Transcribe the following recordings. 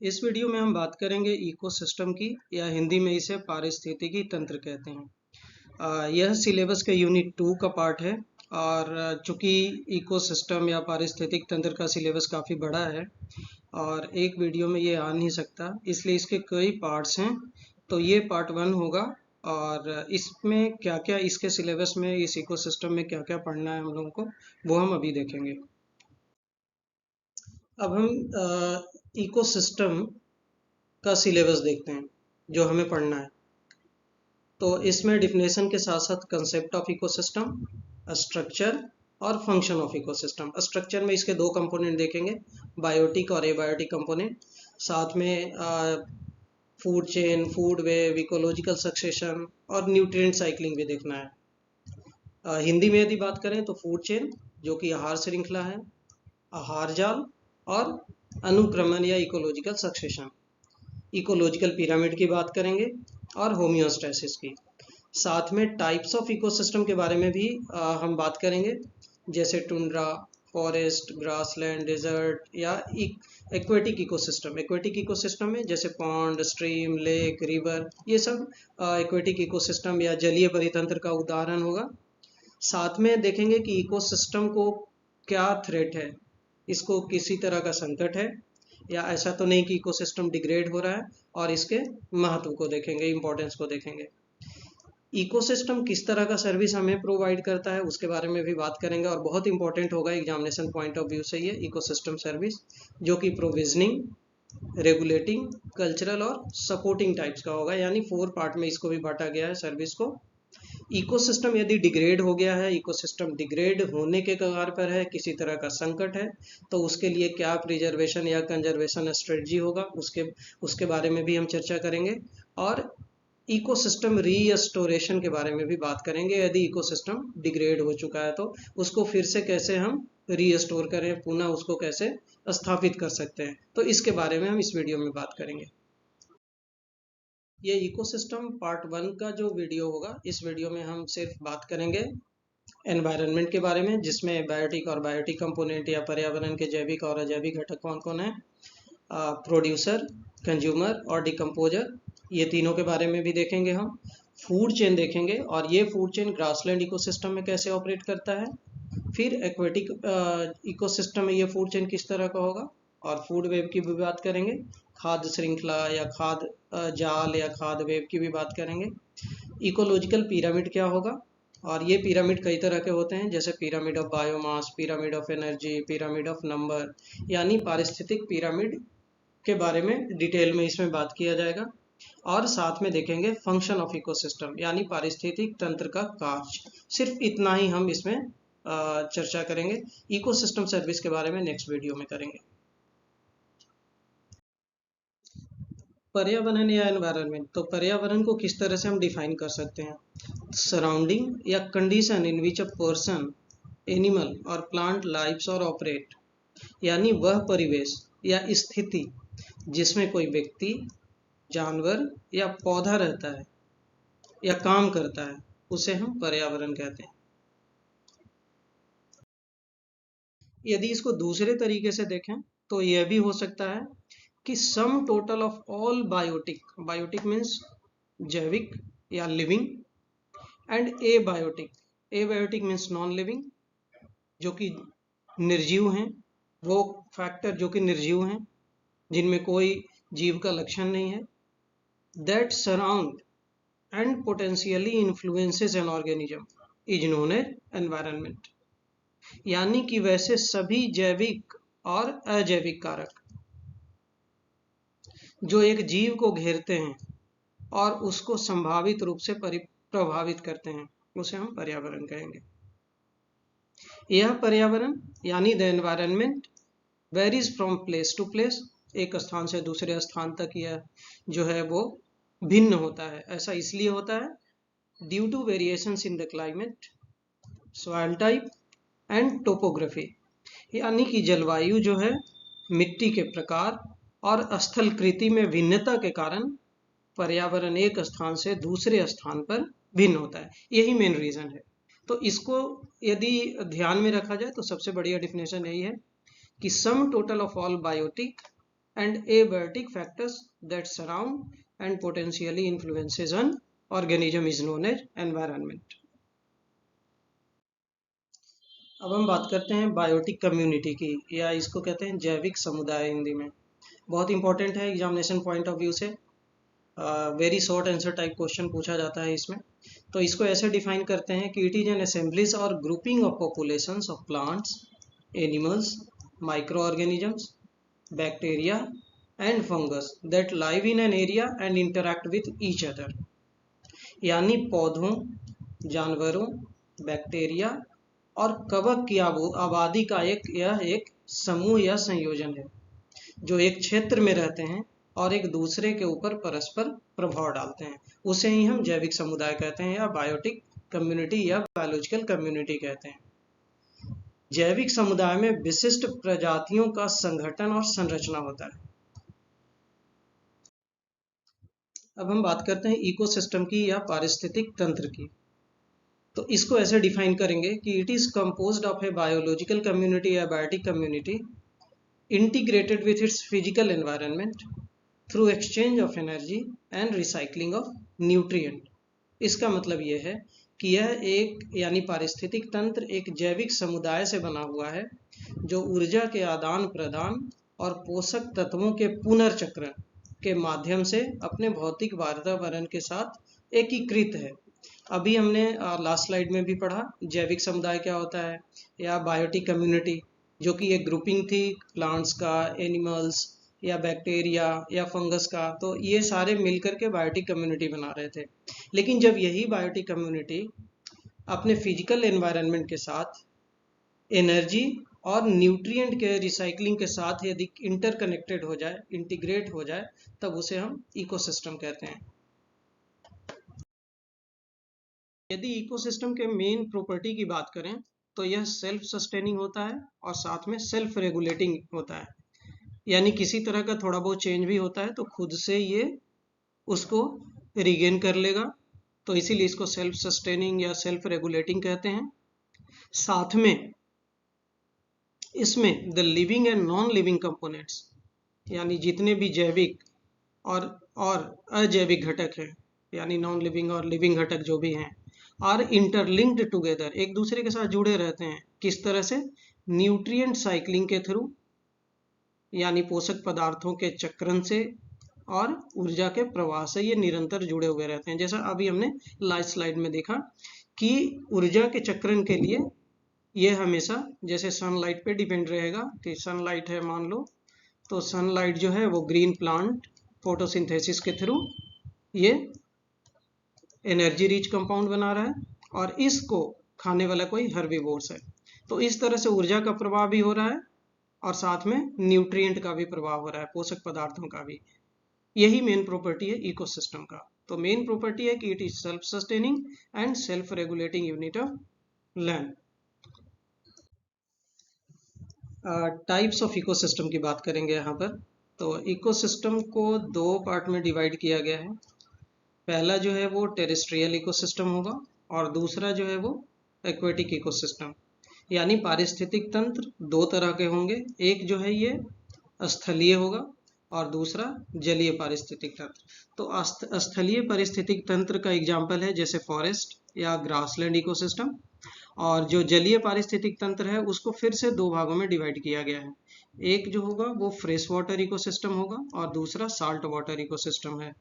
इस वीडियो में हम बात करेंगे इकोसिस्टम की, या हिंदी में इसे पारिस्थितिकी तंत्र कहते हैं। यह सिलेबस के यूनिट 2 का पार्ट है। और चूंकि इकोसिस्टम या पारिस्थितिक तंत्र का सिलेबस काफ़ी बड़ा है और एक वीडियो में ये आ नहीं सकता, इसलिए इसके कई पार्ट्स हैं। तो ये पार्ट 1 होगा और इसमें क्या क्या इसके सिलेबस में, इस इकोसिस्टम में क्या क्या पढ़ना है हम लोगों को, वो हम अभी देखेंगे। अब हम इकोसिस्टम का सिलेबस देखते हैं जो हमें पढ़ना है। तो इसमें डिफिनेशन के साथ साथ कंसेप्ट ऑफ इकोसिस्टम, स्ट्रक्चर और फंक्शन ऑफ इकोसिस्टम। स्ट्रक्चर में इसके दो कंपोनेंट देखेंगे, बायोटिक और एबायोटिक कंपोनेंट। साथ में food chain, food web, ecological succession और न्यूट्रिएंट साइक्लिंग भी देखना है। हिंदी में यदि बात करें तो फूड चेन जो कि आहार श्रृंखला है, आहार जाल और अनुक्रमण या इकोलॉजिकल सक्सेशन। इकोलॉजिकल पिरामिड की बात करेंगे और होम्योस्टैसिस की। साथ में टाइप्स ऑफ इकोसिस्टम के बारे में भी हम बात करेंगे, जैसे टुंड्रा, फॉरेस्ट, ग्रासलैंड, डेजर्ट या एक्वेटिक इकोसिस्टम। एक्वेटिक इकोसिस्टम में जैसे पॉन्ड, स्ट्रीम, लेक, रिवर, ये सब एक्वेटिक इकोसिस्टम या जलीय परितंत्र का उदाहरण होगा। साथ में देखेंगे कि इकोसिस्टम को क्या थ्रेट है, इसको किसी तरह का संकट है या ऐसा तो नहीं कि इकोसिस्टम डिग्रेड हो रहा है, और इसके महत्व को देखेंगे, इंपॉर्टेंस को देखेंगे। इकोसिस्टम किस तरह का सर्विस हमें प्रोवाइड करता है उसके बारे में भी बात करेंगे, और बहुत इंपॉर्टेंट होगा एग्जामिनेशन पॉइंट ऑफ व्यू से ये इकोसिस्टम सर्विस, जो कि प्रोविजनिंग, रेगुलेटिंग, कल्चरल और सपोर्टिंग टाइप्स का होगा। यानी 4 पार्ट में इसको भी बांटा गया है सर्विस को। इकोसिस्टम यदि डिग्रेड हो गया है, इकोसिस्टम डिग्रेड होने के कगार पर है, किसी तरह का संकट है, तो उसके लिए क्या प्रिजर्वेशन या कंजर्वेशन स्ट्रेटजी होगा, उसके बारे में भी हम चर्चा करेंगे। और इकोसिस्टम रीस्टोरेशन के बारे में भी बात करेंगे। यदि इकोसिस्टम डिग्रेड हो चुका है तो उसको फिर से कैसे हम रीस्टोर करें, पुनः उसको कैसे स्थापित कर सकते हैं, तो इसके बारे में हम इस वीडियो में बात करेंगे। ये इकोसिस्टम पार्ट 1 का जो वीडियो होगा, इस वीडियो में हम सिर्फ बात करेंगे एनवायरनमेंट के बारे में, जिसमें बायोटिक और बायोटिक कंपोनेंट या पर्यावरण के जैविक और अजैविक घटक कौन कौन है, प्रोड्यूसर, कंज्यूमर और डिकम्पोजर, ये तीनों के बारे में भी देखेंगे हम। फूड चेन देखेंगे, और ये फूड चेन ग्रासलैंड इकोसिस्टम में कैसे ऑपरेट करता है। फिर एक्वेटिक इकोसिस्टम में ये फूड चेन किस तरह का होगा, और फूड वेब की भी बात करेंगे। खाद्य श्रृंखला या खाद्य जाल या खाद्य वेब की भी बात करेंगे। इकोलॉजिकल पिरामिड क्या होगा, और ये पिरामिड कई तरह के होते हैं, जैसे pyramid of biomass, pyramid of energy, pyramid of number, यानी पारिस्थितिक पिरामिड के बारे में डिटेल में इसमें बात किया जाएगा। और साथ में देखेंगे फंक्शन ऑफ इकोसिस्टम, यानी पारिस्थितिक तंत्र का कार्य। सिर्फ इतना ही हम इसमें चर्चा करेंगे। इकोसिस्टम सर्विस के बारे में नेक्स्ट वीडियो में करेंगे। पर्यावरण या एनवायरनमेंट, तो पर्यावरण को किस तरह से हम डिफाइन कर सकते हैं, सराउंडिंग या condition in which a person, animal और प्लांट लाइव्स और ऑपरेट, यानी वह परिवेश या स्थिति जिसमें कोई व्यक्ति, जानवर या पौधा रहता है या काम करता है, उसे हम पर्यावरण कहते हैं। यदि इसको दूसरे तरीके से देखें तो यह भी हो सकता है कि sum total of all biotic, biotic means जैविक या living, and abiotic means non living, जो कि निर्जीव हैं, वो फैक्टर जो कि निर्जीव हैं, जिनमें कोई जीव का लक्षण नहीं है, that surround and potentially influences an organism is known as environment। यानी कि वैसे सभी जैविक और अजैविक कारक जो एक जीव को घेरते हैं और उसको संभावित रूप से प्रभावित करते हैं, उसे हम पर्यावरण कहेंगे। यह पर्यावरण यानी the environment varies from place to place, एक स्थान से दूसरे स्थान तक यह जो है वो भिन्न होता है। ऐसा इसलिए होता है due to variations in the climate, soil type and topography, यानी कि जलवायु जो है, मिट्टी के प्रकार और स्थलकृति में भिन्नता के कारण पर्यावरण एक स्थान से दूसरे स्थान पर भिन्न होता है। यही मेन रीजन है। तो इसको यदि ध्यान में रखा जाए तो सबसे बढ़िया डिफिनेशन यही है कि sum total of all biotic and abiotic factors that surround and potentially influences an organism is known as environment. अब हम बात करते हैं बायोटिक कम्युनिटी की, या इसको कहते हैं जैविक समुदाय हिंदी में। बहुत इंपॉर्टेंट है एग्जामिनेशन पॉइंट ऑफ व्यू से, very short answer type question पूछा जाता है इसमें। तो इसको ऐसे डिफाइन करते हैं कि इट इज एन असेंबलीज और grouping of populations of plants, animals, micro organisms, bacteria and fungus that live in an area and interact with each other. यानी पौधों, जानवरों, बैक्टीरिया और कवक की आबादी का यह एक समूह या संयोजन है जो एक क्षेत्र में रहते हैं और एक दूसरे के ऊपर परस्पर प्रभाव डालते हैं। उसे ही हम जैविक समुदाय कहते हैं, या बायोटिक कम्युनिटी या बायोलॉजिकल कम्युनिटी कहते हैं। जैविक समुदाय में विशिष्ट प्रजातियों का संगठन और संरचना होता है। अब हम बात करते हैं इकोसिस्टम की या पारिस्थितिक तंत्र की। तो इसको ऐसे डिफाइन करेंगे कि it is composed of a biological community या biotic community integrated with its physical environment through exchange of energy and recycling of nutrient। इसका मतलब यह है कि यह एक यानी पारिस्थितिक तंत्र एक जैविक समुदाय से बना हुआ है जो ऊर्जा के आदान प्रदान और पोषक तत्वों के पुनर्चक्रण के माध्यम से अपने भौतिक वातावरण के साथ एकीकृत है। अभी हमने लास्ट स्लाइड में भी पढ़ा जैविक समुदाय क्या होता है, या बायोटिक कम्युनिटी, जो कि एक ग्रुपिंग थी प्लांट्स का, एनिमल्स या बैक्टीरिया या फंगस का। तो ये सारे मिलकर के बायोटिक कम्युनिटी बना रहे थे। लेकिन जब यही बायोटिक कम्युनिटी अपने फिजिकल एनवायरनमेंट के साथ एनर्जी और न्यूट्रिएंट के रिसाइकलिंग के साथ यदि इंटरकनेक्टेड हो जाए, इंटीग्रेट हो जाए, तब उसे हम इकोसिस्टम कहते हैं। यदि इकोसिस्टम के मेन प्रॉपर्टी की बात करें तो यह सेल्फ सस्टेनिंग होता है और साथ में सेल्फ रेगुलेटिंग होता है। यानी किसी तरह का थोड़ा बहुत चेंज भी होता है तो खुद से ये उसको रिगेन कर लेगा, तो इसीलिए इसको सेल्फ सस्टेनिंग या सेल्फ रेगुलेटिंग कहते हैं। साथ में इसमें the living and non living components, यानी जितने भी जैविक और अजैविक घटक हैं, यानी नॉन लिविंग और लिविंग घटक जो भी हैं, आर इंटरलिंक्ड टुगेदर, एक दूसरे के साथ जुड़े रहते हैं। किस तरह से? न्यूट्रिएंट साइक्लिंग के थ्रू, यानी पोषक पदार्थों के चक्रण से और ऊर्जा के प्रवाह से ये निरंतर जुड़े हुए रहते हैं। जैसा अभी हमने लास्ट स्लाइड में देखा कि ऊर्जा के चक्रण के लिए ये हमेशा जैसे सनलाइट पे डिपेंड रहेगा कि सनलाइट है मान लो, तो सनलाइट जो है वो ग्रीन प्लांट फोटोसिंथेसिस के थ्रू ये एनर्जी रिच कंपाउंड बना रहा है और इसको खाने वाला कोई हर्बीवोर्स है। तो इस तरह से ऊर्जा का प्रवाह भी हो रहा है और साथ में न्यूट्रिएंट का भी प्रवाह हो रहा है, पोषक पदार्थों का भी। यही मेन प्रॉपर्टी है इकोसिस्टम का। तो मेन प्रॉपर्टी है कि it is self sustaining and self regulating unit of land. Types of ecosystem की बात करेंगे यहाँ पर। तो इकोसिस्टम को दो पार्ट में डिवाइड किया गया है। पहला जो है वो टेरेस्ट्रियल इकोसिस्टम होगा और दूसरा जो है वो एक्वेटिक इकोसिस्टम, यानी पारिस्थितिक तंत्र दो तरह के होंगे। एक जो है ये स्थलीय होगा और दूसरा जलीय पारिस्थितिक तंत्र। तो स्थलीय पारिस्थितिक तंत्र का एग्जाम्पल है जैसे फॉरेस्ट या ग्रासलैंड इकोसिस्टम, और जो जलीय पारिस्थितिक तंत्र है उसको फिर से दो भागों में डिवाइड किया गया है। एक जो होगा वो फ्रेश वाटर इकोसिस्टम होगा और दूसरा साल्ट वाटर इकोसिस्टम है।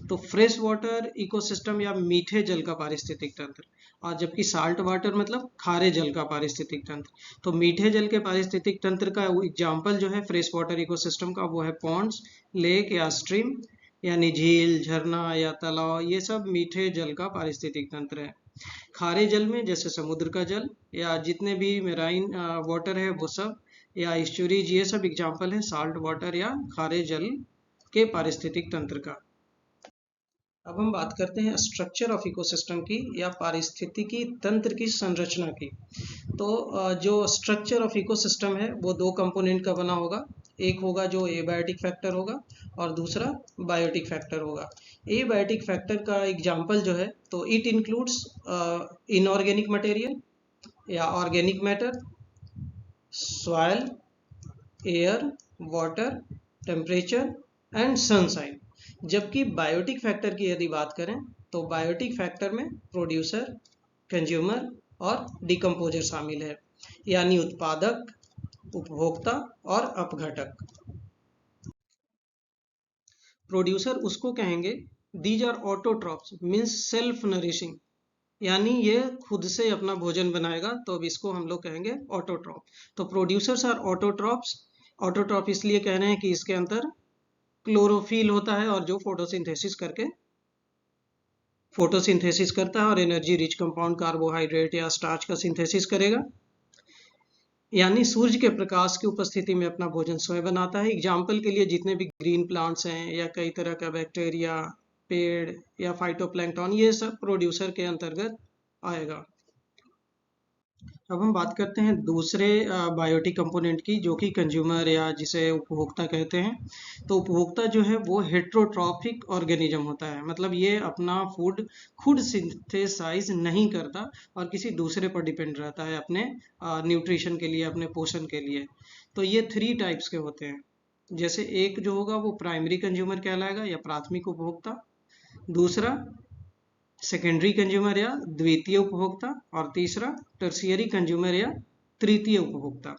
तो फ्रेश वाटर इकोसिस्टम या मीठे जल का पारिस्थितिक तंत्र, और जबकि साल्ट वाटर मतलब खारे जल का पारिस्थितिक तंत्र। तो मीठे जल के पारिस्थितिक तंत्र का एग्जाम्पल जो है फ्रेश वाटर इकोसिस्टम का वो है पॉन्ड्स, लेक या स्ट्रीम, यानी झील, झरना या तालाब, ये सब मीठे जल का पारिस्थितिक तंत्र है। खारे जल में जैसे समुद्र का जल या जितने भी मेराइन वाटर है वो सब, या स्टोरेज, ये सब एग्जाम्पल है साल्ट वाटर या खारे जल के पारिस्थितिक तंत्र का। अब हम बात करते हैं स्ट्रक्चर ऑफ इकोसिस्टम की या पारिस्थितिकी तंत्र की संरचना की। तो जो स्ट्रक्चर ऑफ इकोसिस्टम है वो दो कंपोनेंट का बना होगा। एक होगा जो एबायोटिक फैक्टर होगा और दूसरा बायोटिक फैक्टर होगा। एबायोटिक फैक्टर का एग्जाम्पल जो है तो इट इंक्लूड्स इनऑर्गेनिक मटेरियल या organic matter, soil, air, water, temperature and sunshine. जबकि बायोटिक फैक्टर की यदि बात करें तो बायोटिक फैक्टर में प्रोड्यूसर, कंज्यूमर और डिकम्पोजर शामिल है, यानी उत्पादक, उपभोक्ता और अपघटक। प्रोड्यूसर उसको कहेंगे these are autotrophs, means self nourishing, यानी ये खुद से अपना भोजन बनाएगा, तो अब इसको हम लोग कहेंगे ऑटोट्रॉप। तो प्रोड्यूसर्स आर ऑटोट्रॉप्स। ऑटोट्रॉप इसलिए कह रहे हैं कि इसके अंदर क्लोरोफिल होता है और जो फोटोसिंथेसिस करता है और एनर्जी रिच कंपाउंड कार्बोहाइड्रेट या स्टार्च का सिंथेसिस करेगा, यानी सूर्य के प्रकाश की उपस्थिति में अपना भोजन स्वयं बनाता है। एग्जाम्पल के लिए जितने भी ग्रीन प्लांट्स हैं या कई तरह का बैक्टीरिया, पेड़ या फाइटोप्लैंक्टन, ये सब प्रोड्यूसर के अंतर्गत आएगा। अब हम बात करते हैं दूसरे बायोटिक कंपोनेंट की, जो कि कंज्यूमर या जिसे उपभोक्ता कहते हैं। तो उपभोक्ता जो है वो हेट्रोट्रॉपिक ऑर्गेनिज्म होता है, मतलब ये अपना फूड खुद सिंथेसाइज नहीं करता और किसी दूसरे पर डिपेंड रहता है अपने न्यूट्रिशन के लिए, अपने पोषण के लिए। तो ये 3 टाइप्स के होते हैं। जैसे एक जो होगा वो प्राइमरी कंज्यूमर कहलाएगा या प्राथमिक उपभोक्ता, दूसरा सेकेंडरी कंज्यूमर या द्वितीय उपभोक्ता, और तीसरा टर्शियरी कंज्यूमर या तृतीय उपभोक्ता।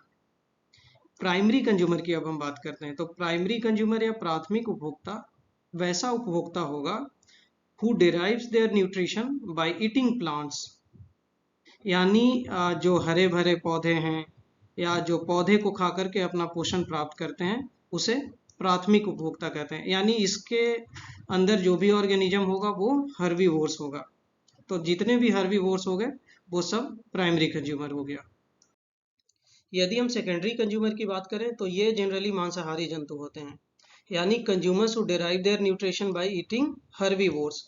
प्राइमरी कंज्यूमर की अब हम बात करते हैं। तो प्राइमरी कंज्यूमर या प्राथमिक उपभोक्ता वैसा उपभोक्ता होगा who derives their nutrition by eating plants, यानी जो हरे भरे पौधे हैं या जो पौधे को खा करके अपना पोषण प्राप्त करते हैं, उसे प्राथमिक उपभोक्ता कहते हैं। यानी इसके अंदर जो भी ऑर्गेनिज्म होगा वो हर्बीवोर्स होगा। तो जितने भी हर्बीवोर्स हो गए वो सब प्राइमरी कंज्यूमर हो गया। यदि हम सेकेंडरी कंज्यूमर की बात करें तो ये जनरली मांसाहारी जंतु होते हैं, यानी consumers who derive their nutrition by eating herbivores,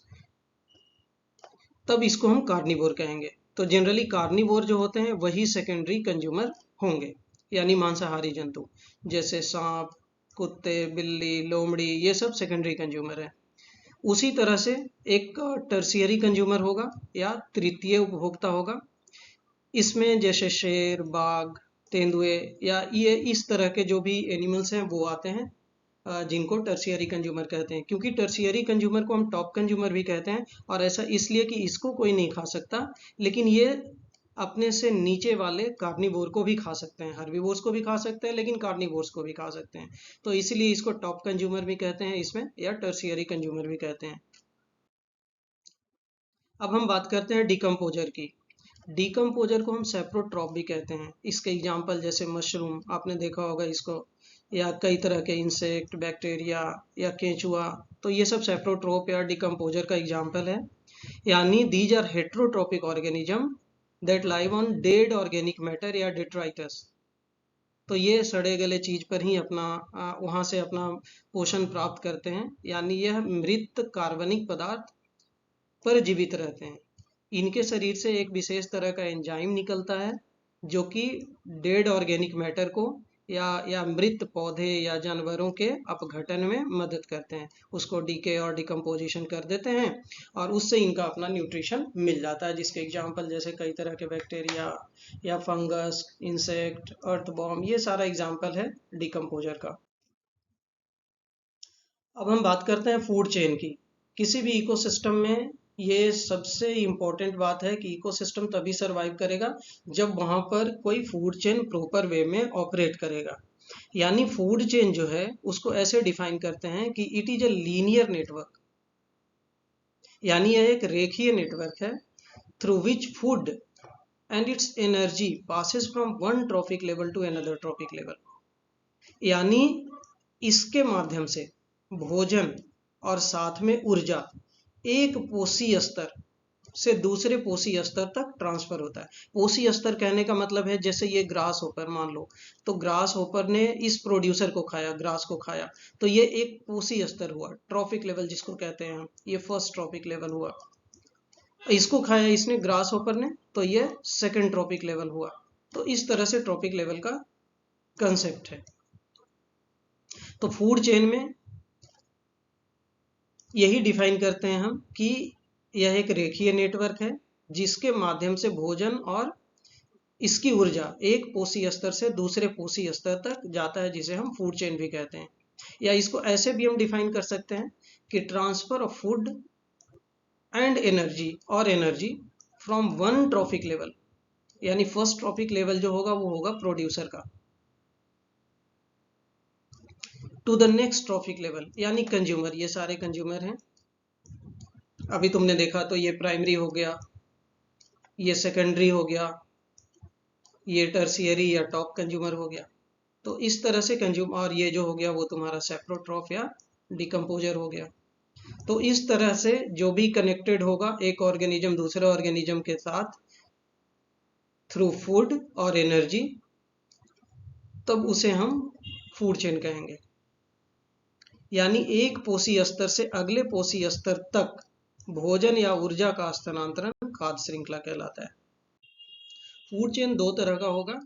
तब इसको हम कार्निवोर कहेंगे। तो जनरली कार्निवोर जो होते हैं वही सेकेंडरी कंज्यूमर होंगे, यानी मांसाहारी जंतु, जैसे सांप, कुत्ते, बिल्ली, लोमड़ी, ये सब सेकेंडरी कंज्यूमर है। उसी तरह से एक टर्शियरी कंज्यूमर होगा या तृतीय उपभोक्ता होगा। इसमें जैसे शेर, बाघ, तेंदुए या ये इस तरह के जो भी एनिमल्स हैं वो आते हैं, जिनको टर्शियरी कंज्यूमर कहते हैं। क्योंकि टर्शियरी कंज्यूमर को हम टॉप कंज्यूमर भी कहते हैं, और ऐसा इसलिए कि इसको कोई नहीं खा सकता, लेकिन ये अपने से नीचे वाले कार्निवोर को भी खा सकते हैं, हर्बीवोर्स को भी खा सकते हैं, लेकिन कार्निवोर्स को भी खा सकते हैं। तो इसलिए इसको टॉप कंज्यूमर भी कहते हैं इसमें, या टर्शियरी कंज्यूमर भी कहते हैं। अब हम बात करते हैं डिकम्पोजर की। डिकम्पोजर को हम सेप्रोट्रॉप भी कहते हैं। इसके एग्जाम्पल जैसे मशरूम, आपने देखा होगा इसको, या कई तरह के इंसेक्ट, बैक्टीरिया या केंचुआ, तो ये सब सेप्रोट्रॉप या डिकम्पोजर का एग्जाम्पल है। यानी these are heterotrophic organism that live on dead organic matter या डिट्राइटस। तो ये सड़े गले चीज पर ही अपना वहां से अपना पोषण प्राप्त करते हैं, यानी यह मृत कार्बनिक पदार्थ पर जीवित रहते हैं। इनके शरीर से एक विशेष तरह का एंजाइम निकलता है जो कि डेड ऑर्गेनिक मैटर को या मृत पौधे या जानवरों के अपघटन में मदद करते हैं, उसको डीके और डिकम्पोजिशन कर देते हैं, और उससे इनका अपना न्यूट्रिशन मिल जाता है। जिसके एग्जाम्पल जैसे कई तरह के बैक्टीरिया या फंगस, इंसेक्ट, अर्थवॉर्म, ये सारा एग्जाम्पल है डिकम्पोजर का। अब हम बात करते हैं फूड चेन की। किसी भी इकोसिस्टम में ये सबसे इम्पोर्टेंट बात है कि इकोसिस्टम तभी सरवाइव करेगा जब वहां पर कोई फूड चेन प्रॉपर वे में ऑपरेट करेगा। यानी फूड चेन जो है उसको ऐसे डिफाइन करते हैं कि it is a linear network, यानी यह एक रेखीय नेटवर्क है through which food and its energy passes from one trophic level to another trophic level. यानी इसके माध्यम से भोजन और साथ में ऊर्जा एक पोषी स्तर से दूसरे पोषी स्तर तक ट्रांसफर होता है। पोषी स्तर कहने का मतलब है जैसे ये ग्रास होपर मान लो, तो ग्रास होपर ने इस प्रोड्यूसर को खाया, ग्रास को खाया, तो ये एक पोषी स्तर हुआ, ट्रॉपिक लेवल जिसको कहते हैं हम, ये फर्स्ट ट्रॉपिक लेवल हुआ। इसको खाया इसने, ग्रास होपर ने, तो ये सेकंड ट्रॉपिक लेवल हुआ। तो इस तरह से ट्रॉपिक लेवल का कंसेप्ट है। तो फूड चेन में यही डिफाइन करते हैं हम कि यह एक रेखीय नेटवर्क है जिसके माध्यम से भोजन और इसकी ऊर्जा एक पोषी स्तर से दूसरे पोषी स्तर तक जाता है, जिसे हम फूड चेन भी कहते हैं। या इसको ऐसे भी हम डिफाइन कर सकते हैं कि transfer of food and energy और energy from one trophic level, यानी फर्स्ट ट्रॉफिक लेवल जो होगा वो होगा प्रोड्यूसर का, to the next trophic level यानी कंज्यूमर, ये सारे कंज्यूमर हैं। अभी तुमने देखा तो ये प्राइमरी हो गया, ये सेकेंडरी हो गया, ये टर्शियरी या टॉप कंज्यूमर हो गया। तो इस तरह से कंज्यूमर, और ये जो हो गया वो तुम्हारा सेप्रोट्रॉफ या डिकम्पोजर हो गया। तो इस तरह से जो भी कनेक्टेड होगा एक ऑर्गेनिज्म दूसरे ऑर्गेनिज्म के साथ थ्रू फूड और एनर्जी, तब उसे हम फूड चेन कहेंगे। यानी एक पोषी स्तर से अगले पोषी स्तर तक भोजन या ऊर्जा का स्थानांतरण खाद्य श्रृंखला कहलाता है। फूड चेन दो तरह का होगा,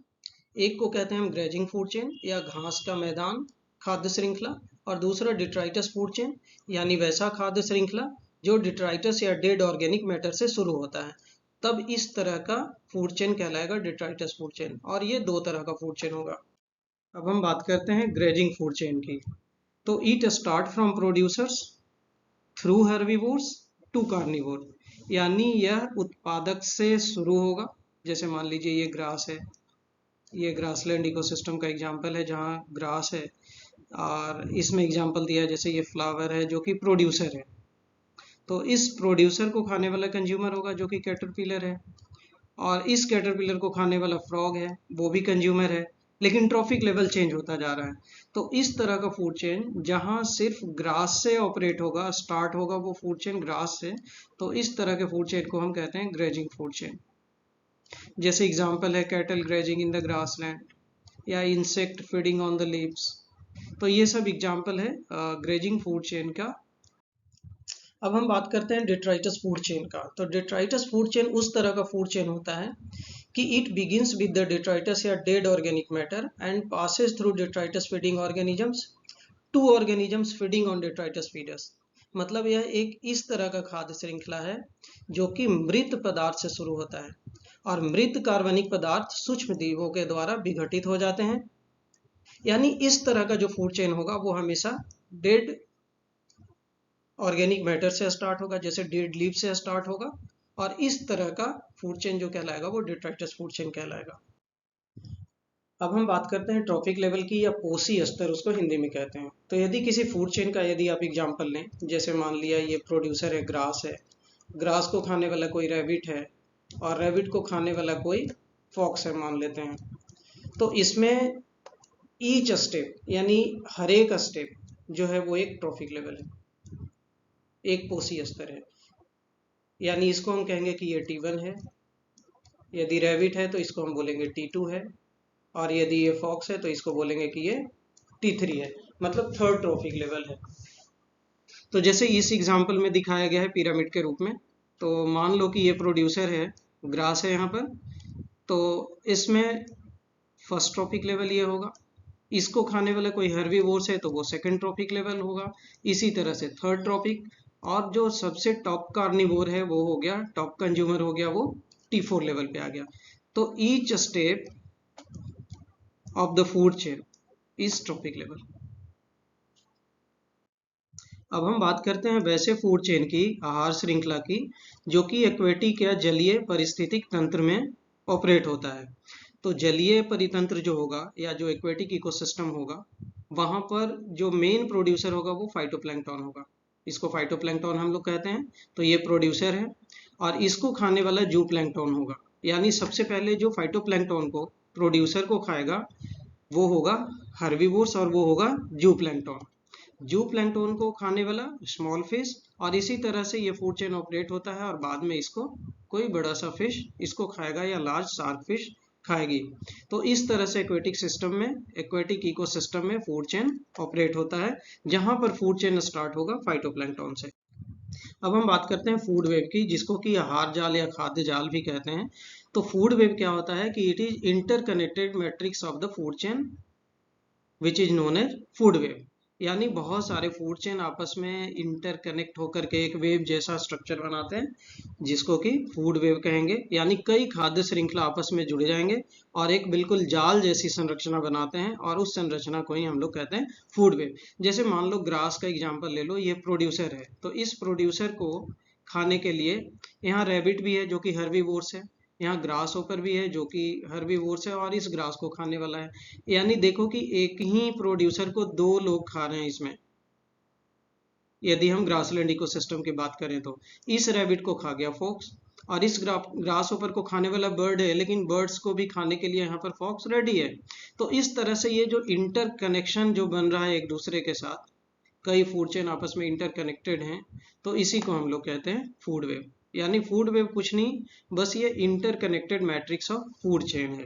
एक को कहते हैं हम ग्रेजिंग फूड चेन या घास का मैदान खाद्य श्रृंखला, और दूसरा डिट्राइटस फूड चेन यानी वैसा खाद्य श्रृंखला जो डिट्राइटस या डेड ऑर्गेनिक मैटर से शुरू होता है, तब इस तरह का फूड चेन कहलाएगा डिट्राइटस फूड चेन। और ये दो तरह का फूड चेन होगा। अब हम बात करते हैं ग्रेजिंग फूड चेन की। तो it start from producers through herbivores to carnivore, यानी यह उत्पादक से शुरू होगा। जैसे मान लीजिए ये ग्रास है, ये ग्रासलैंड इकोसिस्टम का एग्जाम्पल है जहाँ ग्रास है, और इसमें एग्जाम्पल दिया है जैसे ये फ्लावर है जो कि प्रोड्यूसर है। तो इस प्रोड्यूसर को खाने वाला कंज्यूमर होगा जो कि कैटरपिलर है, और इस कैटरपिलर को खाने वाला फ्रॉग है, वो भी कंज्यूमर है, लेकिन ट्रॉफिक लेवल चेंज होता जा रहा है। तो इस तरह का फूड चेन जहां सिर्फ ग्रास से ऑपरेट होगा, स्टार्ट होगा वो फूड चेन ग्रास से, तो इस तरह के फूड चेन को हम कहते हैं ग्रेजिंग फूड चेन। जैसे एग्जांपल है cattle grazing in the grassland या insect feeding on the leaves. तो ये सब एग्जांपल है ग्रेजिंग फूड चेन का। अब हम बात करते हैं डिट्राइटस फूड चेन का। तो डिट्राइटस फूड चेन उस तरह का फूड चेन होता है कि it begins with the detritus या dead organic matter and passes through detritus feeding organisms to organisms feeding on detritus feeders. मतलब यह एक इस तरह का खाद्य श्रृंखला है जो कि मृत पदार्थ से शुरू होता है, और मृत कार्बनिक पदार्थ सूक्ष्म जीवों के द्वारा विघटित हो जाते हैं। यानी इस तरह का जो फूड चेन होगा वो हमेशा डेड ऑर्गेनिक मैटर से स्टार्ट होगा, जैसे डेड लीफ से स्टार्ट होगा, और इस तरह का फूड चेन जो कहलाएगा वो डिट्राइटस फूड चेन कहलाएगा। अब हम बात करते हैं ट्रॉफिक लेवल की या पोषी स्तर, उसको हिंदी में कहते हैं। तो यदि किसी फूड चेन का यदि आप एग्जांपल लें, जैसे मान लिया ये प्रोड्यूसर है, ग्रास को खाने वाला कोई रैबिट है, और रैबिट को खाने वाला कोई फॉक्स है मान लेते हैं। तो इसमें ईच स्टेप यानी हर एक स्टेप जो है वो एक ट्रॉफिक लेवल है, एक पोषी स्तर है। यानी इसको हम कहेंगे कि ये T1 है, यदि रैबिट है तो इसको हम बोलेंगे T2 है, और यदि ये फॉक्स है तो इसको बोलेंगे कि ये T3 है, मतलब थर्ड ट्रॉफिक लेवल है। तो जैसे इस एग्जांपल में दिखाया गया है पिरामिड के रूप में, तो मान लो कि ये प्रोड्यूसर है, ग्रास है यहाँ पर, तो इसमें फर्स्ट ट्रॉफिक लेवल ये होगा। इसको खाने वाला कोई हर्बीवोर्स है तो वो सेकंड ट्रॉफिक लेवल होगा, इसी तरह से थर्ड ट्रॉफिक, और जो सबसे टॉप कार्निवोर है वो हो गया, टॉप कंज्यूमर हो गया, वो T4 लेवल पे आ गया। तो each step of the food chain is trophic level. अब हम बात करते हैं वैसे फूड चेन की, आहार श्रृंखला की, जो कि एक्वेटिक या जलीय पारिस्थितिक तंत्र में ऑपरेट होता है। तो जलीय परितंत्र जो होगा या जो एक्वेटिक इकोसिस्टम होगा, वहां पर जो मेन प्रोड्यूसर होगा वो फाइटोप्लैंक्टन होगा। इसको फाइटोप्लैंक्टन हम लोग कहते हैं। तो ये प्रोड्यूसर है, और इसको खाने वाला जूप्लैंक्टन होगा। यानी सबसे पहले जो फाइटोप्लैंक्टन को, प्रोड्यूसर को खाएगा वो होगा हर्बीवोर्स, और वो होगा जूप्लैंक्टन। जूप्लैंक्टन को खाने वाला स्मॉल फिश, और इसी तरह से ये फूड चेन ऑपरेट होता है, और बाद में इसको कोई बड़ा सा फिश इसको खाएगा या लार्ज शार्क फिश खाएगी। तो इस तरह से एक्वेटिक सिस्टम में, एक्वेटिक इकोसिस्टम में फूड चेन ऑपरेट होता है, जहां पर फूड चेन स्टार्ट होगा फाइटोप्लैंक्टन से। अब हम बात करते हैं फूड वेब की, जिसको कि आहार जाल या खाद्य जाल भी कहते हैं। तो फूड वेब क्या होता है कि it is interconnected matrix of the food chain which is known as food web. यानी बहुत सारे फूड चेन आपस में इंटरकनेक्ट होकर के एक वेव जैसा स्ट्रक्चर बनाते हैं, जिसको कि फूड वेव कहेंगे। यानी कई खाद्य श्रृंखला आपस में जुड़ जाएंगे और एक बिल्कुल जाल जैसी संरचना बनाते हैं, और उस संरचना को ही हम लोग कहते हैं फूड वेव। जैसे मान लो ग्रास का एग्जांपल ले लो, ये प्रोड्यूसर है, तो इस प्रोड्यूसर को खाने के लिए यहाँ रैबिट भी है जो कि हर्बीवोर्स है, यहाँ ग्रास होपर भी है जो कि हर्बीवोर्स है, और इस ग्रास को खाने वाला है। यानी देखो कि एक ही प्रोड्यूसर को दो लोग खा रहे हैं इसमें, यदि हम ग्रासलैंड इकोसिस्टम की बात करें तो। इस रैबिट को खा गया फॉक्स, और इस ग्रास ऊपर को खाने वाला बर्ड है, लेकिन बर्ड्स को भी खाने के लिए यहाँ पर फॉक्स रेडी है। तो इस तरह से ये जो इंटर कनेक्शन जो बन रहा है एक दूसरे के साथ, कई फूड चेन आपस में इंटरकनेक्टेड हैं, तो इसी को हम लोग कहते हैं फूड वेव। यानी फूड वेव कुछ नहीं, बस ये interconnected matrix of food chain है।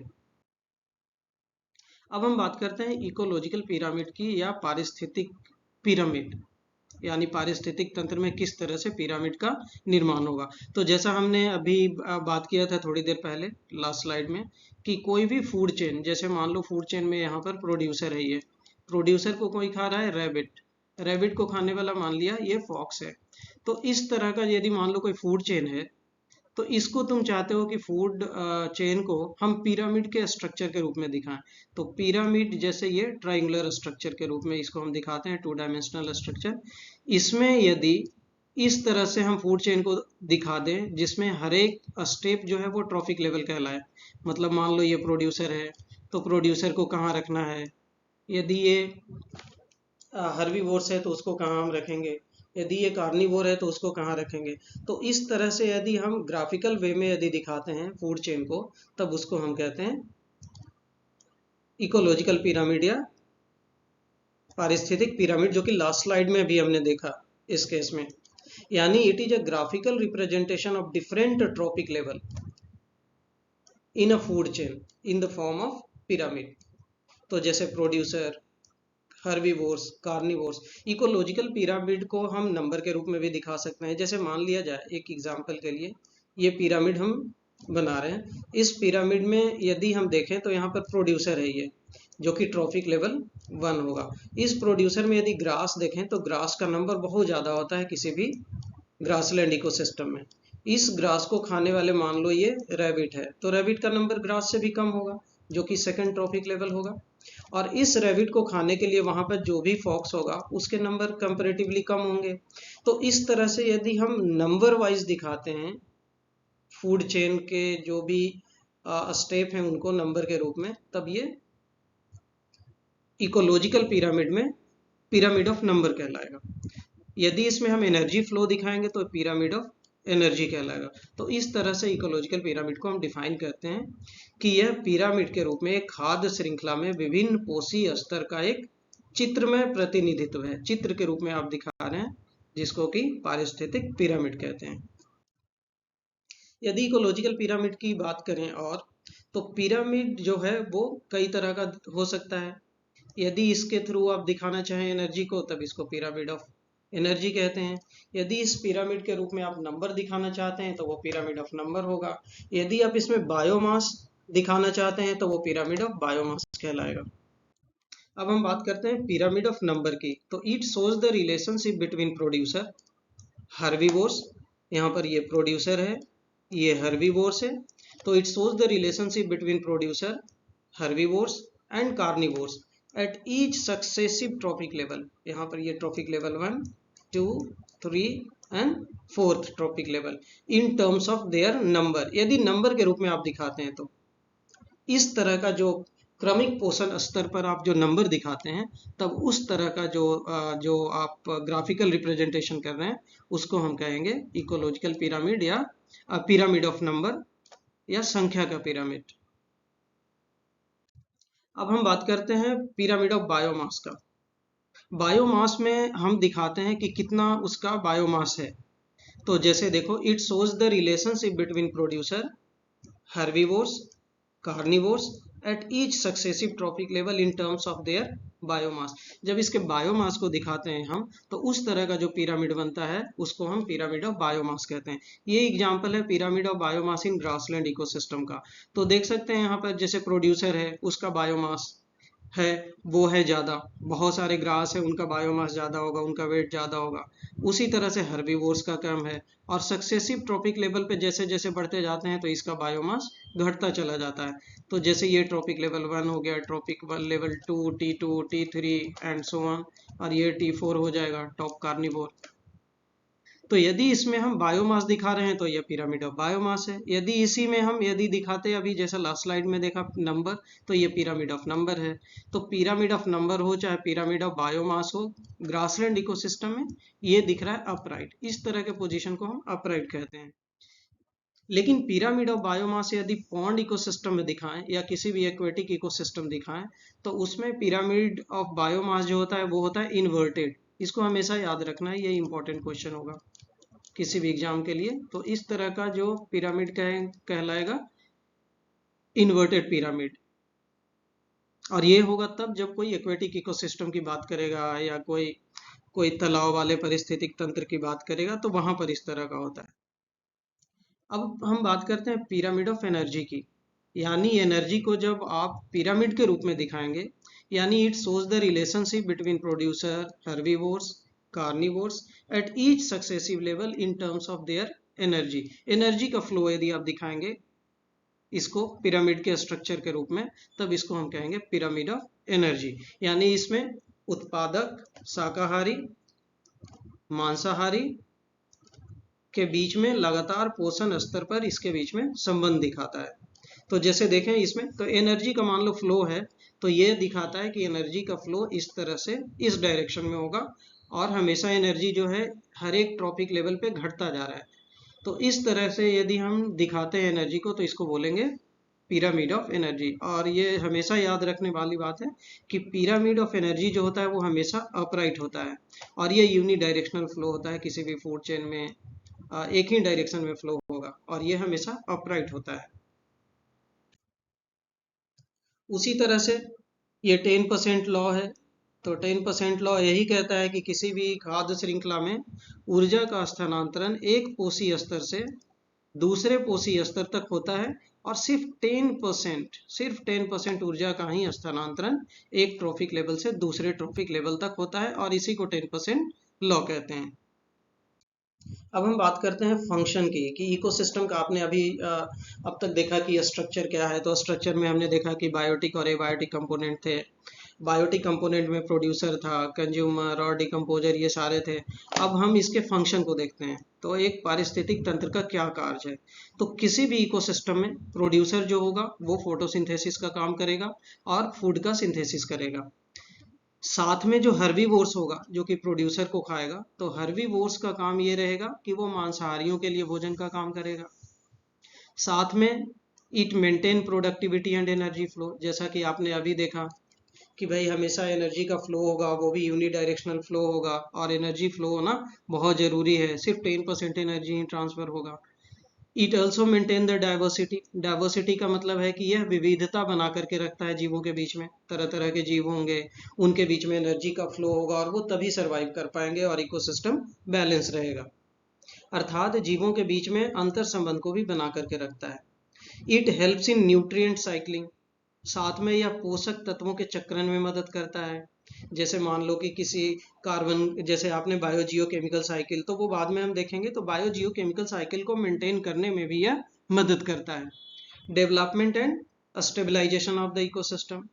अब हम बात करते हैं इकोलॉजिकल पिरामिड की, या पारिस्थितिक पिरामिड, यानी पारिस्थितिक तंत्र में किस तरह से पिरामिड का निर्माण होगा। तो जैसा हमने अभी बात किया था थोड़ी देर पहले लास्ट स्लाइड में, कि कोई भी फूड चेन, जैसे मान लो फूड चेन में यहाँ पर प्रोड्यूसर है, ये प्रोड्यूसर को कोई खा रहा है रैबिट, रैबिट को खाने वाला मान लिया ये फॉक्स है। तो इस तरह का यदि मान लो कोई फूड चेन है, तो इसको तुम चाहते हो कि फूड चेन को हम पिरामिड के स्ट्रक्चर के रूप में दिखाएं। तो पिरामिड जैसे ये ट्राइंगुलर स्ट्रक्चर के रूप में इसको हम दिखाते हैं, 2 डायमेंशनल स्ट्रक्चर। इसमें यदि इस तरह से हम फूड चेन को दिखा दें, जिसमें हर एक स्टेप जो है वो ट्रॉफिक लेवल कहलाए। मतलब मान लो ये प्रोड्यूसर है, तो प्रोड्यूसर को कहाँ रखना है, यदि ये हर्बीवोर्स है तो उसको कहाँ हम रखेंगे, यदि ये कार्निवोर है तो उसको कहाँ रखेंगे। तो इस तरह से यदि हम ग्राफिकल वे में यदि दिखाते हैं फूड चेन को, तब उसको हम कहते हैं इकोलॉजिकल पिरामिड या पारिस्थितिक पिरामिड, जो कि लास्ट स्लाइड में भी हमने देखा इस केस में। यानी it is a graphical representation of different trophic level in a food chain in the form of pyramid. तो जैसे producer, herbivores, carnivores. Ecological pyramid को हम नंबर के रूप में भी दिखा सकते हैं। जैसे मान लिया जाए एक एग्जांपल के लिए, ये पिरामिड हम बना रहे हैं, इस पिरामिड में यदि हम देखें तो यहाँ पर प्रोड्यूसर है ये, जो कि ट्रॉफिक लेवल 1 होगा। इस प्रोड्यूसर में यदि ग्रास देखें तो ग्रास का नंबर बहुत ज़्यादा होता है किसी भी ग्रासलैंड इकोसिस्टम में। इस ग्रास को खाने वाले मान लो ये रैबिट है, तो रैबिट का नंबर ग्रास से भी कम होगा, जो कि सेकंड ट्रॉफिक लेवल होगा। और इस रैबिट को खाने के लिए वहां पर जो भी फॉक्स होगा उसके नंबर कंपैरेटिवली कम होंगे। तो इस तरह से यदि हम नंबर वाइज दिखाते हैं फूड चेन के जो भी स्टेप हैं उनको नंबर के रूप में, तब ये इकोलॉजिकल पिरामिड में पिरामिड ऑफ नंबर कहलाएगा। यदि इसमें हम एनर्जी फ्लो दिखाएंगे तो पिरामिड ऑफ एनर्जी कहलाएगा। तो इस तरह से इकोलॉजिकल पिरामिड को हम डिफाइन करते हैं कि यह पिरामिड के रूप में एक खाद्य श्रृंखला में विभिन्न पोषी स्तर का एक चित्रमय प्रतिनिधित्व है, चित्र के रूप में आप दिखा रहे हैं, जिसको कि पारिस्थितिक पिरामिड कहते हैं। यदि इकोलॉजिकल पिरामिड की बात करें और, तो पिरामिड जो है वो कई तरह का हो सकता है। यदि इसके थ्रू आप दिखाना चाहें एनर्जी को, तब इसको पिरामिड ऑफ एनर्जी कहते हैं। यदि इस पिरामिड के रूप में आप नंबर दिखाना चाहते हैं तो वो पिरामिड ऑफ नंबर होगा। यदि आप इसमें बायोमास दिखाना चाहते हैं तो वो पिरामिड ऑफ बायोमास कहलाएगा। अब हम बात करते हैं पिरामिड ऑफ नंबर की। तो it shows the relationship between producer, herbivores, यहाँ पर ये प्रोड्यूसर है, ये हर्बीवोर्स है। तो it shows the relationship between producer, herbivores and carnivores at each successive trophic level. यहाँ पर ये trophic level 1, 2, 3 and 4th trophic level in terms of their number. यदि नंबर के रूप में आप दिखाते हैं तो इस तरह का जो क्रमिक पोषण स्तर पर आप जो नंबर दिखाते हैं, तब उस तरह का जो आप ग्राफिकल रिप्रेजेंटेशन कर रहे हैं उसको हम कहेंगे इकोलॉजिकल पिरामिड या पिरामिड ऑफ नंबर या संख्या का पिरामिड। अब हम बात करते हैं पिरामिड ऑफ बायोमास का। बायोमास में हम दिखाते हैं कि कितना उसका बायोमास है। तो जैसे देखो, it shows the relationship between producer, herbivores, carnivores at each successive trophic level in terms of their biomass. जब इसके बायोमास को दिखाते हैं हम, तो उस तरह का जो पिरामिड बनता है उसको हम पिरामिड ऑफ बायोमास कहते हैं। ये एग्जांपल है pyramid of biomass in grassland ecosystem का। तो देख सकते हैं यहाँ पर जैसे प्रोड्यूसर है उसका बायोमास है वो है ज़्यादा, बहुत सारे ग्रास है उनका बायोमास ज़्यादा होगा, उनका वेट ज़्यादा होगा। उसी तरह से हर्बीवोर्स का कम है, और सक्सेसिव ट्रॉपिक लेवल पे जैसे जैसे बढ़ते जाते हैं तो इसका बायोमास घटता चला जाता है। तो जैसे ये ट्रॉपिक लेवल 1 हो गया, trophic level 2, T2, T3 and so on, और ये T4 हो जाएगा टॉप कार्निवोर। तो यदि इसमें हम बायोमास दिखा रहे हैं तो यह पिरामिड ऑफ बायोमास है। यदि इसी में हम यदि दिखाते अभी जैसा लास्ट स्लाइड में देखा नंबर, तो ये पिरामिड ऑफ नंबर है। तो पिरामिड ऑफ नंबर हो चाहे पिरामिड ऑफ बायोमास हो, ग्रासलैंड इकोसिस्टम में ये दिख रहा है अपराइट। इस तरह के पोजीशन को हम अपराइट कहते हैं। लेकिन पिरामिड ऑफ बायोमास यदि पॉन्ड इकोसिस्टम में दिखाएं या किसी भी एक्वेटिक इकोसिस्टम दिखाएं, तो उसमें पिरामिड ऑफ बायोमास जो होता है वो होता है इन्वर्टेड। इसको हमेशा याद रखना है, ये इंपॉर्टेंट क्वेश्चन होगा किसी भी एग्जाम के लिए। तो इस तरह का जो पिरामिड कहलाएगा इन्वर्टेड पिरामिड। और ये होगा तब जब कोई एक्वेटिक इकोसिस्टम की बात करेगा या कोई कोई तालाब वाले परिस्थितिक तंत्र की बात करेगा, तो वहां पर इस तरह का होता है। अब हम बात करते हैं पिरामिड ऑफ एनर्जी की। यानी एनर्जी को जब आप पिरामिड के रूप में दिखाएंगे, यानी it shows the relationship between producer, herbivores, carnivores at each successive level in terms of their energy. Energy का फ्लो यदि आप दिखाएंगे इसको पिरामिड के स्ट्रक्चर के रूप में, तब इसको हम कहेंगे पिरामिड ऑफ एनर्जी। यानी इसमें उत्पादक, शाकाहारी, मांसाहारी के बीच में लगातार पोषण स्तर पर इसके बीच में संबंध दिखाता है। तो जैसे देखें इसमें, तो एनर्जी का मान लो फ्लो है, तो ये दिखाता है कि एनर्जी का फ्लो इस तरह से इस डायरेक्शन में होगा, और हमेशा एनर्जी जो है हर एक ट्रॉपिक लेवल पे घटता जा रहा है। तो इस तरह से यदि हम दिखाते हैं एनर्जी को, तो इसको बोलेंगे पिरामिड ऑफ एनर्जी। और ये हमेशा याद रखने वाली बात है कि पिरामिड ऑफ एनर्जी जो होता है वो हमेशा अपराइट होता है, और ये यूनि डायरेक्शनल फ्लो होता है। किसी भी फूड चेन में एक ही डायरेक्शन में फ्लो होगा, और ये हमेशा अपराइट होता है। उसी तरह से ये 10% लॉ है। तो 10% लॉ यही कहता है कि किसी भी खाद्य श्रृंखला में ऊर्जा का स्थानांतरण एक पोषी स्तर से दूसरे पोषी स्तर तक होता है, और सिर्फ 10% ऊर्जा का ही स्थानांतरण एक ट्रॉफिक लेवल से दूसरे ट्रॉफिक लेवल तक होता है, और इसी को 10% लॉ कहते हैं। अब हम बात करते हैं फंक्शन की, कि इकोसिस्टम का आपने अभी अब तक देखा कि स्ट्रक्चर क्या है। तो स्ट्रक्चर में हमने देखा कि बायोटिक और एबायोटिक कंपोनेंट थे। बायोटिक कंपोनेंट में प्रोड्यूसर था, कंज्यूमर और डिकम्पोजर, ये सारे थे। अब हम इसके फंक्शन को देखते हैं। तो एक पारिस्थितिक तंत्र का क्या कार्य है। तो किसी भी इकोसिस्टम में प्रोड्यूसर जो होगा वो फोटोसिंथेसिस का काम करेगा और फूड का सिंथेसिस करेगा। साथ में जो हर्बीवोर्स होगा जो कि प्रोड्यूसर को खाएगा, तो हर्बीवोर्स का काम ये रहेगा कि वो मांसाहारियों के लिए भोजन का काम करेगा। साथ में it maintain productivity and energy flow. जैसा कि आपने अभी देखा कि भाई हमेशा एनर्जी का फ्लो होगा, वो भी यूनि डायरेक्शनल फ्लो होगा, और एनर्जी फ्लो होना बहुत जरूरी है। सिर्फ 10% एनर्जी ही ट्रांसफर होगा। It also maintain the diversity. Diversity का मतलब है कि यह विविधता बना करके रखता है जीवों के बीच में। तरह तरह के जीव होंगे, उनके बीच में एनर्जी का फ्लो होगा, और वो तभी सरवाइव कर पाएंगे और इकोसिस्टम बैलेंस रहेगा। अर्थात जीवों के बीच में अंतर संबंध को भी बना करके रखता है। It helps in nutrient cycling. साथ में यह पोषक तत्वों के चक्रण में मदद करता है। जैसे मान लो कि किसी कार्बन, जैसे आपने बायोजियो केमिकल साइकिल, तो वो बाद में हम देखेंगे, तो बायोजियो केमिकल साइकिल को मेंटेन करने में भी यह मदद करता है। Development and stabilization of the ecosystem.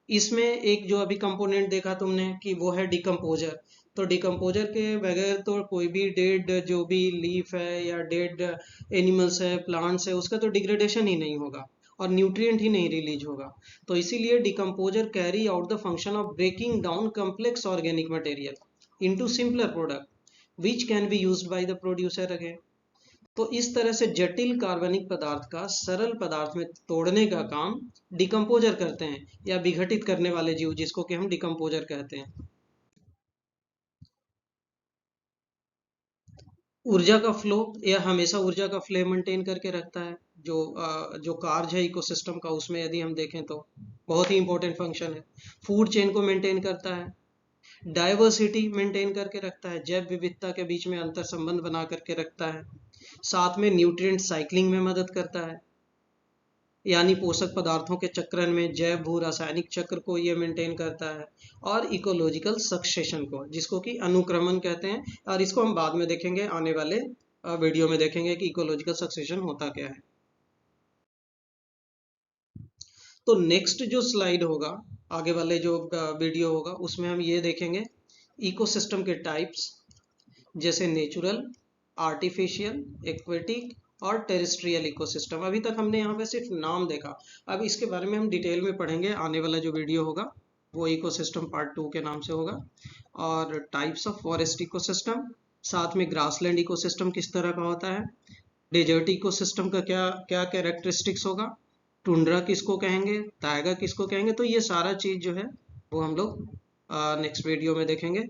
इसमें एक जो अभी कंपोनेंट देखा तुमने कि वो है डिकम्पोजर। तो डिकम्पोजर के बगैर तो कोई भी डेड जो भी लीफ है या डेड एनिमल्स है, प्लांट्स है, उसका तो डिग्रेडेशन ही नहीं होगा और न्यूट्रिएंट ही नहीं रिलीज होगा। तो इसीलिए decomposer carry out the function of breaking down complex organic material into simpler product which can be used by the producer again. तो इस तरह से जटिल कार्बनिक पदार्थ का सरल पदार्थ में तोड़ने का काम डिकम्पोजर करते हैं, या विघटित करने वाले जीव, जिसको कि हम डिकम्पोजर कहते हैं। ऊर्जा का फ्लो, यह हमेशा ऊर्जा का फ्लो मेंटेन करके रखता है। जो कार्य है इकोसिस्टम का, उसमें यदि हम देखें तो बहुत ही इंपॉर्टेंट फंक्शन है। फूड चेन को मेंटेन करता है, डाइवर्सिटी मेंटेन करके रखता है, जैव विविधता के बीच में अंतर संबंध बना करके रखता है। साथ में न्यूट्रिएंट साइक्लिंग में मदद करता है। यानी पोषक पदार्थों के चक्रण में जैव भू रासायनिक चक्र को ये मेंटेन करता है, और इकोलॉजिकल सक्सेशन को, जिसको कि अनुक्रमण कहते हैं, और इसको हम बाद में देखेंगे, आने वाले वीडियो में देखेंगे कि इकोलॉजिकल सक्सेशन होता क्या है। तो नेक्स्ट जो स्लाइड होगा, आगे वाले जो वीडियो होगा, उसमें हम ये देखेंगे इकोसिस्टम के टाइप्स, जैसे नेचुरल, आर्टिफिशियल, एक्वेटिक और टेरेस्ट्रियल इकोसिस्टम। अभी तक हमने यहाँ पे सिर्फ नाम देखा, अब इसके बारे में हम डिटेल में पढ़ेंगे। आने वाला जो वीडियो होगा वो इकोसिस्टम पार्ट 2 के नाम से होगा। और टाइप्स ऑफ फॉरेस्ट इकोसिस्टम, साथ में ग्रासलैंड इकोसिस्टम किस तरह का होता है, डेजर्ट इकोसिस्टम का क्या क्या कैरेक्टरिस्टिक्स होगा, टुंड्रा किसको कहेंगे, ताइगा किसको कहेंगे, तो ये सारा चीज़ जो है वो हम लोग नेक्स्ट वीडियो में देखेंगे।